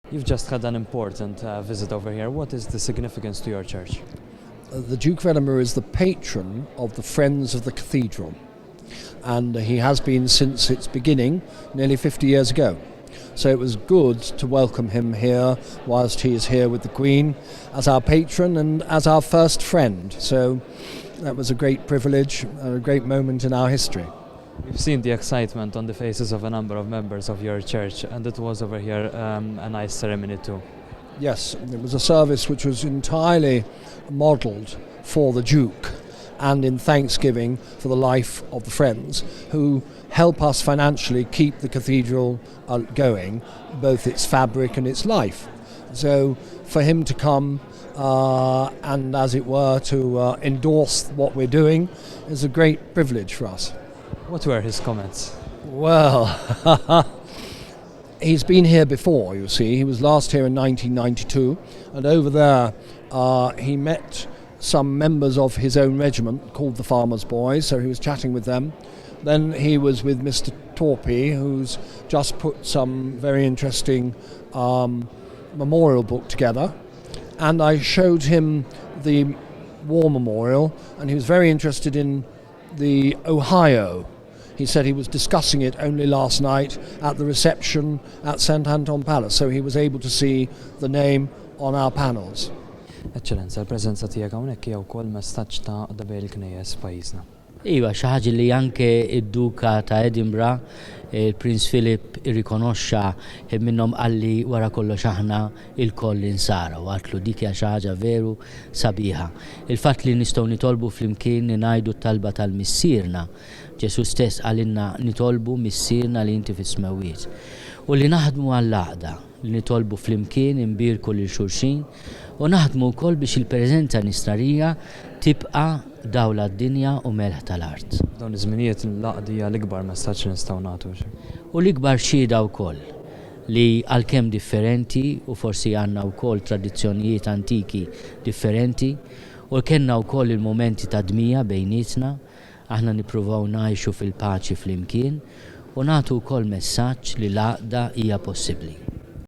You've just had an important visit over here. What is the significance to your church? The Duke of Edinburgh is the patron of the Friends of the Cathedral, and he has been since its beginning nearly 50 years ago. So it was good to welcome him here whilst he is here with the Queen as our patron and as our first friend. So that was a great privilege and a great moment in our history. We've seen the excitement on the faces of a number of members of your church, and it was over here a nice ceremony too. Yes, it was a service which was entirely modelled for the Duke and in thanksgiving for the life of the Friends who help us financially keep the cathedral going, both its fabric and its life. So for him to come and, as it were, to endorse what we're doing is a great privilege for us. What were his comments? Well, he's been here before, you see. He was last here in 1992, and over there he met some members of his own regiment called the Farmers' Boys, so he was chatting with them. Then he was with Mr. Torpy, who's just put some very interesting memorial book together, and I showed him the war memorial, and he was very interested in the Ohio. He said he was discussing it only last night at the reception at St. Anton Palace, so he was able to see the name on our panels. Eccellenza, l-preżenza tiegħek hawnhekk hija wkoll messaġġ ta' għaqda bejn il-knejjes f'pajjiżna. Iva, xi ħaġa li anke id-Duka ta' Edinburgh, il-Prince Filip irrikonoxxa minnhom qalli wara kollox aħna il-koll insara u għatlu dik hija xi ħaġa veru sabiħa. Il-fatt li nistgħu nitolbu flimkien ngħidu t-talba tal-missierna. Ġesu stess għalinna nitolbu missierna li inti fis-smawiet. U li naħdmu għall-għaqda, li nitolbu flimkien imbirku lil xulxin u naħdmu wkoll biex il-preżenza nistarija tibqa' dawla d-dinja u melħ tal-art. Dawn iż-żminijiet l-għaqdija l-ikbar messaġġ nistgħu nagħtu. U l-ikbar xhieda wkoll li għalkemm differenti u forsi għandna wkoll tradizzjonijiet antiki differenti u kellna wkoll il-momenti ta' dmija bejnietna, aħna nippruvaw ngħixu fil-paċi flimkien u nagħtu wkoll messaġġ li l-għaqda hija possibbli.